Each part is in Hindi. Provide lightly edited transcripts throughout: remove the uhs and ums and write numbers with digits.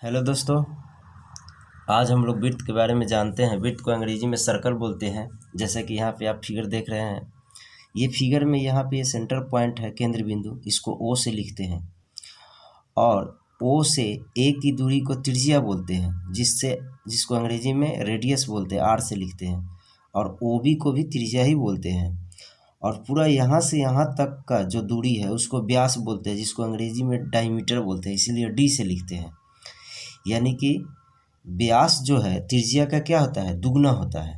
हेलो दोस्तों, आज हम लोग वृत्त के बारे में जानते हैं। वृत्त को अंग्रेजी में सर्कल बोलते हैं। जैसे कि यहाँ पे आप फिगर देख रहे हैं, ये फिगर में यहाँ पे ये सेंटर पॉइंट है, केंद्र बिंदु, इसको ओ से लिखते हैं। और ओ से ए की दूरी को त्रिज्या बोलते हैं, जिसको अंग्रेजी में रेडियस बोलते हैं, आर से लिखते हैं। और ओ बी को भी त्रिज्या ही बोलते हैं। और पूरा यहाँ से यहाँ तक का जो दूरी है उसको व्यास बोलते हैं, जिसको अंग्रेजी में डायमीटर बोलते हैं, इसीलिए डी से लिखते हैं। यानी कि व्यास जो है त्रिज्या का क्या होता है, दुगना होता है।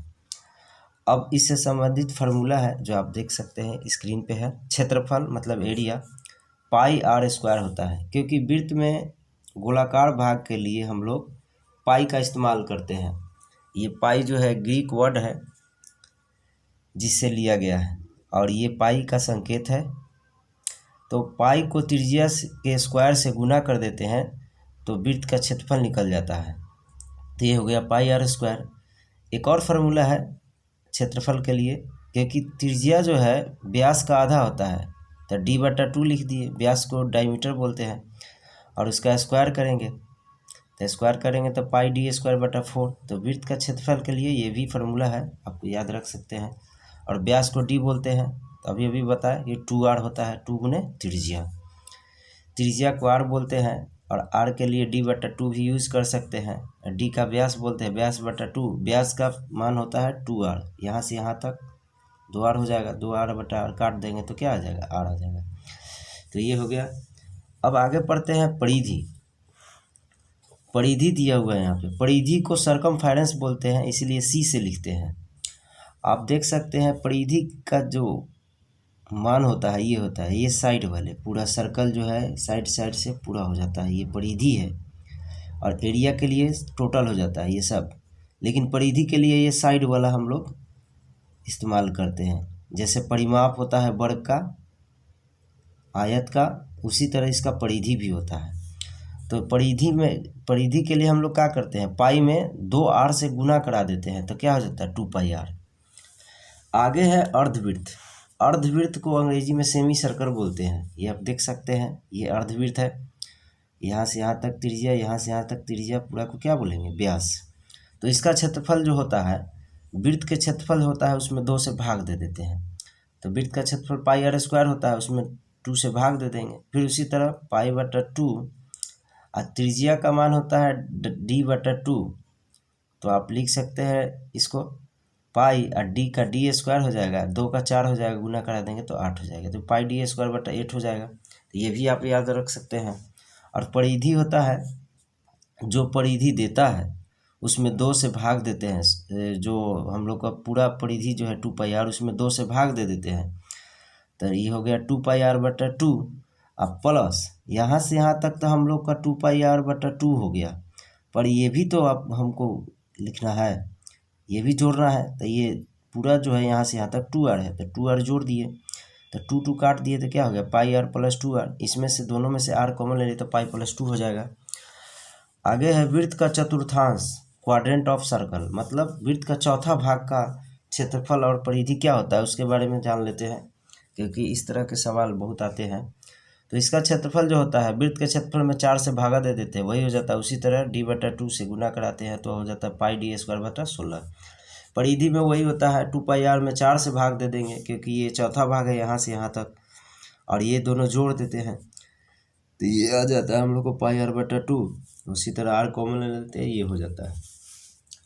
अब इससे संबंधित फार्मूला है जो आप देख सकते हैं स्क्रीन पे है। क्षेत्रफल मतलब एरिया पाई आर स्क्वायर होता है, क्योंकि वृत्त में गोलाकार भाग के लिए हम लोग पाई का इस्तेमाल करते हैं। ये पाई जो है ग्रीक वर्ड है जिससे लिया गया है, और ये पाई का संकेत है। तो पाई को त्रिज्या के स्क्वायर से गुना कर देते हैं तो वृत्त का क्षेत्रफल निकल जाता है। तो ये हो गया पाई आर स्क्वायर। एक और फार्मूला है क्षेत्रफल के लिए, क्योंकि त्रिज्या जो है व्यास का आधा होता है, तो d/2 लिख दिए। व्यास को डायमीटर बोलते हैं, और उसका स्क्वायर करेंगे तो पाई d²/4। तो वृत्त का क्षेत्रफल के लिए ये भी फार्मूला है, आपको याद रख सकते हैं। और व्यास को d बोलते हैं, तो अभी बताया ये 2r होता है, 2 गुने त्रिज्या को r बोलते हैं। और r के लिए d/2 भी यूज़ कर सकते हैं। d का व्यास बोलते हैं, व्यास/2। व्यास का मान होता है 2r। यहाँ से यहाँ तक 2r हो जाएगा, 2r/r काट देंगे तो क्या आ जाएगा, r आ जाएगा। तो ये हो गया। अब आगे पढ़ते हैं परिधि दिया हुआ है यहाँ पे। परिधि को सरकमफेरेंस बोलते हैं, इसलिए c से लिखते हैं। आप देख सकते हैं परिधि का जो मान होता है ये होता है, ये साइड वाले पूरा सर्कल जो है साइड से पूरा हो जाता है, ये परिधि है। और एरिया के लिए टोटल हो जाता है ये सब, लेकिन परिधि के लिए ये साइड वाला हम लोग इस्तेमाल करते हैं। जैसे परिमाप होता है वर्ग का, आयत का, उसी तरह इसका परिधि भी होता है। तो परिधि के लिए हम लोग क्या करते हैं, पाई में 2r से गुना करा देते हैं तो क्या हो जाता है 2πr। आगे है अर्धवृत्त। अर्धवृत्त को अंग्रेजी में सेमी सर्कल बोलते हैं। ये आप देख सकते हैं, ये अर्धवृत्त है। यहाँ से यहाँ तक त्रिज्या, यहाँ से यहाँ तक त्रिज्या, पूरा को क्या बोलेंगे, व्यास। तो इसका क्षेत्रफल जो होता है, वृत्त के क्षेत्रफल होता है उसमें 2 से भाग दे देते हैं। तो वृत्त का क्षेत्रफल पाई आर स्क्वायर होता है, उसमें 2 से भाग दे देंगे। फिर उसी तरह पाई/2, और त्रिज्या का मान होता है d/2। तो आप लिख सकते हैं इसको पाई और d का d² हो जाएगा, 2 का 4 हो जाएगा, गुना करा देंगे तो 8 हो जाएगा। तो पाई d²/8 हो जाएगा। तो ये भी आप याद रख सकते हैं। और परिधि होता है, जो परिधि देता है उसमें 2 से भाग देते हैं। जो हम लोग का पूरा परिधि जो है 2πr, उसमें 2 से भाग दे देते हैं। तो ये हो गया 2πr/2। अब प्लस यहाँ से यहाँ तक तो हम लोग का 2πr/2 हो गया, पर ये भी तो आप हमको लिखना है, ये भी जोड़ना है। तो ये पूरा जो है यहाँ से यहाँ तक 2r है, तो 2r जोड़ दिए, तो 2 काट दिए तो क्या हो गया πr+2r। इसमें से दोनों में से r कॉमन ले लिए तो π+2 हो जाएगा। आगे है वृत्त का चतुर्थांश, क्वाड्रेंट ऑफ सर्कल, मतलब वृत्त का चौथा भाग का क्षेत्रफल और परिधि क्या होता है उसके बारे में जान लेते हैं, क्योंकि इस तरह के सवाल बहुत आते हैं। तो इसका क्षेत्रफल जो होता है, वृत्त के क्षेत्रफल में 4 से भागा दे देते हैं, वही हो जाता है। उसी तरह d/2 से गुना कराते हैं तो हो जाता है पाई d²/16। परिधि में वही होता है, 2πr में 4 से भाग दे देंगे, क्योंकि ये चौथा भाग है यहाँ से यहाँ तक, और ये दोनों जोड़ देते हैं तो ये आ जाता है हम लोग को πr/2। उसी तरह r कॉमन ले लेते हैं, ये हो जाता है।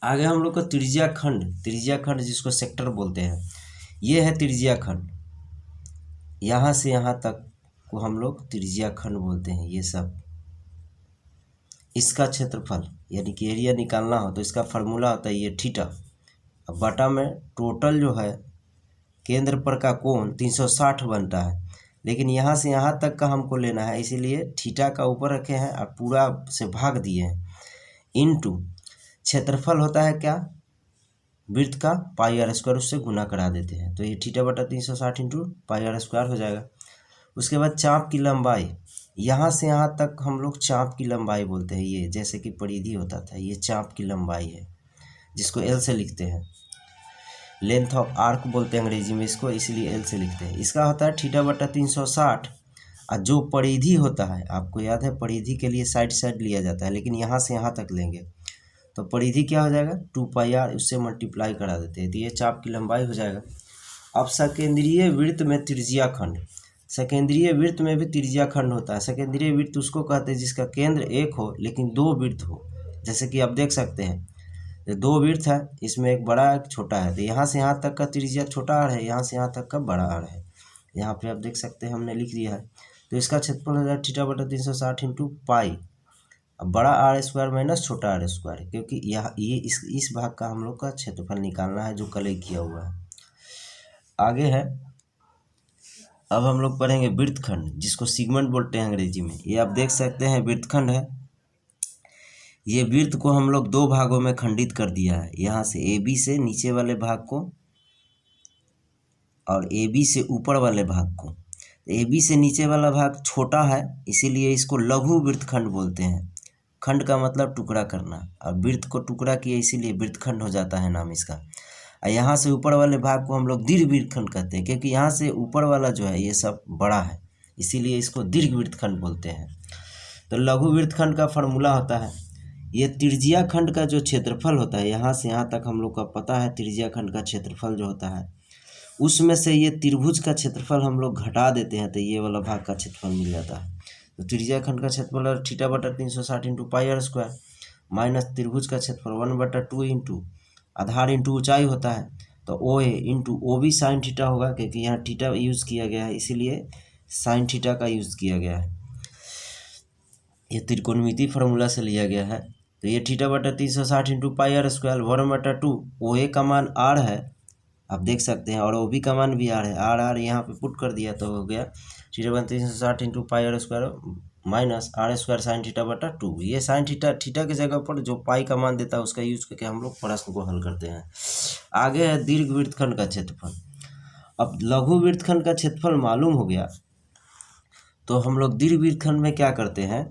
आगे हम लोग को त्रिज्या खंड जिसको सेक्टर बोलते हैं, ये है त्रिज्या खंड। यहाँ से यहाँ तक को हम लोग त्रिज्या खंड बोलते हैं। ये सब इसका क्षेत्रफल यानी कि एरिया निकालना हो तो इसका फार्मूला होता है ये थीटा। अब बटा में टोटल जो है केंद्र पर का कोण 360 बनता है, लेकिन यहाँ से यहाँ तक का हमको लेना है, इसीलिए थीटा का ऊपर रखे हैं और पूरा से भाग दिए हैं। इनटू क्षेत्रफल होता है क्या, वृत्त का πr², उससे गुना करा देते हैं, तो ये θ/360 इंटू πr² हो जाएगा। उसके बाद चाप की लंबाई, यहाँ से यहाँ तक हम लोग चाप की लंबाई बोलते हैं। ये जैसे कि परिधि होता था, ये चाप की लंबाई है, जिसको L से लिखते हैं। लेंथ ऑफ आर्क बोलते हैं अंग्रेजी में इसको, इसलिए L से लिखते हैं। इसका होता है θ/360, और जो परिधि होता है, आपको याद है परिधि के लिए साइड साइड लिया जाता है, लेकिन यहाँ से यहाँ तक लेंगे तो परिधि क्या हो जाएगा 2πr, उससे मल्टीप्लाई करा देते हैं तो ये चाप की लंबाई हो जाएगा। अब सकेंद्रीय वृत्त में त्रिज्या खंड, सकेंद्रीय वृत्त में भी त्रिज्या खंड होता है। सकेंद्रीय वृत्त उसको कहते हैं जिसका केंद्र एक हो लेकिन दो वृत्त हो। जैसे कि आप देख सकते हैं ये दो वृत्त है, इसमें एक बड़ा एक छोटा है, तो यहाँ से यहाँ तक का त्रिज्या छोटा आर है, यहाँ से यहाँ तक का बड़ा आर है। यहाँ पे आप देख सकते हैं हमने लिख दिया है। तो इसका क्षेत्रफल हो जाएगा θ/360 इंटू पाई। अब बड़ा आर स्क्वायर माइनस छोटा आर स्क्वायर, क्योंकि ये इस भाग का हम लोग का क्षेत्रफल निकालना है जो कलई किया हुआ है। आगे है, अब हम लोग पढ़ेंगे वृत्तखंड, जिसको सेगमेंट बोलते हैं अंग्रेजी में। ये आप देख सकते हैं वृत्तखंड है। ये वृत्त को हम लोग दो भागों में खंडित कर दिया है, यहाँ से AB से नीचे वाले भाग को और AB से ऊपर वाले भाग को। AB से नीचे वाला भाग छोटा है, इसीलिए इसको लघु वृत्तखंड बोलते हैं। खंड का मतलब टुकड़ा करना, और वृत्त को टुकड़ा किया इसीलिए वृत्तखंड हो जाता है नाम इसका। और यहाँ से ऊपर वाले भाग को हम लोग दीर्घ वृत्तखंड कहते हैं, क्योंकि यहाँ से ऊपर वाला जो है ये सब बड़ा है, इसीलिए इसको दीर्घ वृत्तखंड बोलते हैं। तो लघु वृत्तखंड का फॉर्मूला होता है, ये त्रिज्या खंड का जो क्षेत्रफल होता है, यहाँ से यहाँ तक हम लोग का पता है त्रिज्या खंड का क्षेत्रफल जो होता है, उसमें से ये त्रिभुज का क्षेत्रफल हम लोग घटा देते हैं तो ये वाला भाग का क्षेत्रफल मिल जाता है। तो त्रिज्या खंड का क्षेत्रफल θ/360 इंटू πr स्क्वायर माइनस त्रिभुज का क्षेत्रफल 1/2 इंटू आधार इंटू ऊंचाई होता है, तो OA into OB sine theta होगा, क्योंकि यहाँ थीटा यूज़ किया गया है इसीलिए साइन थीटा का यूज़ किया गया है। ये त्रिकोणमिति फार्मूला से लिया गया है। तो ये θ/360 इंटू πr स्क्वायर 1/2, OA का मान r है आप देख सकते हैं, और OB का मान भी r है। r यहाँ पे पुट कर दिया तो हो गया θ/360 into πr square minus r square sine θ/2। ये साइन थीटा की जगह पर जो पाई का मान देता है उसका यूज करके हम लोग प्रश्न को हल करते हैं। आगे है दीर्घ वृत्तखंड का क्षेत्रफल। अब लघु वृत्तखंड का क्षेत्रफल मालूम हो गया तो हम लोग दीर्घ वृत्तखंड में क्या करते हैं,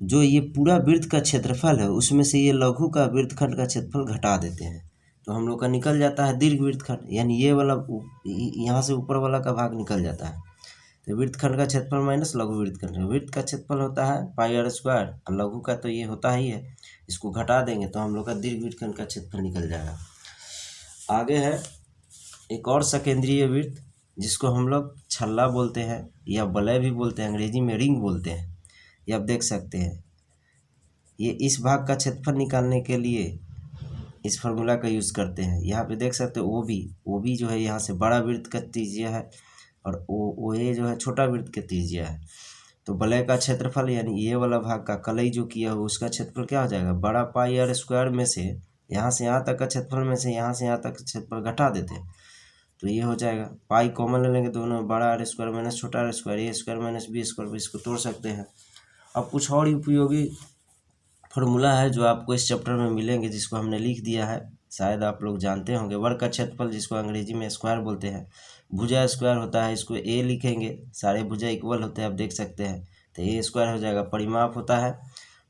जो ये पूरा वृत्त का क्षेत्रफल है उसमें से ये लघु का वृत्तखंड का क्षेत्रफल घटा देते हैं, तो हम लोग का निकल जाता है दीर्घ वृत्तखंड, यानी ये वाला यहाँ से ऊपर वाला का भाग निकल जाता है। तो वृत्तखंड का क्षेत्रफल माइनस लघु वृत्तखंड, वृत्त का क्षेत्रफल होता है πr स्क्वायर और लघु का तो ये होता ही है, इसको घटा देंगे तो हम लोग का दीर्घ वृत्तखंड का क्षेत्रफल निकल जाएगा। आगे है एक और सकेंद्रीय वृत्त, जिसको हम लोग छल्ला बोलते हैं या वलय भी बोलते हैं, अंग्रेजी में रिंग बोलते हैं। ये आप देख सकते हैं, ये इस भाग का क्षेत्रफल निकालने के लिए इस फार्मूला का यूज़ करते हैं। यहाँ पे देख सकते हो OB जो है यहाँ से बड़ा वृत्त का त्रिज्या है और OA जो है छोटा वृत्त का त्रिज्या है। तो वलय का क्षेत्रफल यानी ये वाला भाग का कलई जो किया हो उसका क्षेत्रफल क्या हो जाएगा, बड़ा πr स्क्वायर में से यहाँ का क्षेत्रफल में से यहाँ तक का क्षेत्रफल घटा देते हैं तो ये हो जाएगा, पाई कॉमन ले लेंगे दोनों, बड़ा r स्क्वायर माइनस छोटा r square, a square minus b square, इसको तोड़ सकते हैं। अब कुछ और उपयोगी फार्मूला है जो आपको इस चैप्टर में मिलेंगे, जिसको हमने लिख दिया है, शायद आप लोग जानते होंगे। वर्ग का क्षेत्रफल जिसको अंग्रेजी में स्क्वायर बोलते हैं, भुजा स्क्वायर होता है, इसको a लिखेंगे, सारे भुजा इक्वल होते हैं आप देख सकते हैं, तो a स्क्वायर हो जाएगा। परिमाप होता है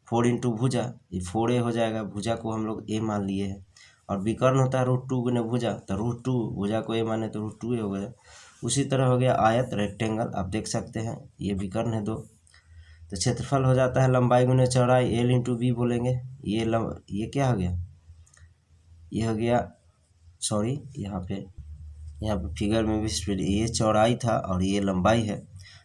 4 इंटू भुजा, ये 4a हो जाएगा, भुजा को हम लोग a मान लिए हैं। और विकर्ण होता है √2 गुने भुजा, तो √2 भुजा को a माने तो √2a हो गया। उसी तरह हो गया आयत रेक्टेंगल, आप देख सकते हैं ये विकर्ण है 2, तो क्षेत्रफल हो जाता है लंबाई गुने चौड़ाई L इंटू B बोलेंगे। ये क्या हो गया, ये हो गया, सॉरी यहाँ पे फिगर में भी ये चौड़ाई था और ये लंबाई है।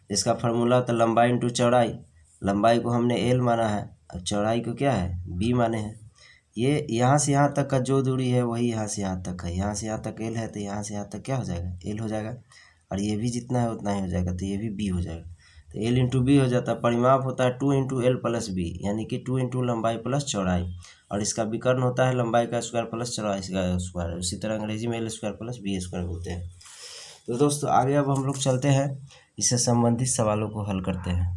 इसका फार्मूला तो लंबाई इंटू चौड़ाई, लंबाई को हमने L माना है और चौड़ाई को क्या है B माने हैं। ये यहाँ से यहाँ तक का जो दूरी है वही यहाँ से यहाँ तक है, यहाँ से यहाँ तक L है तो यहाँ से यहाँ तक क्या हो जाएगा L हो जाएगा, और ये भी जितना है उतना ही हो जाएगा, तो ये भी B हो जाएगा। तो L इंटू B हो जाता है। परिमाप होता है 2 इंटू L प्लस B, यानी कि 2 इंटू लंबाई प्लस चौड़ाई, और इसका विकर्ण होता है लंबाई का स्क्वायर प्लस चौड़ाई का स्क्वायर। उसी तरह अंग्रेजी में L square plus B square बोलते हैं। तो दोस्तों आगे अब हम लोग चलते हैं, इससे संबंधित सवालों को हल करते हैं।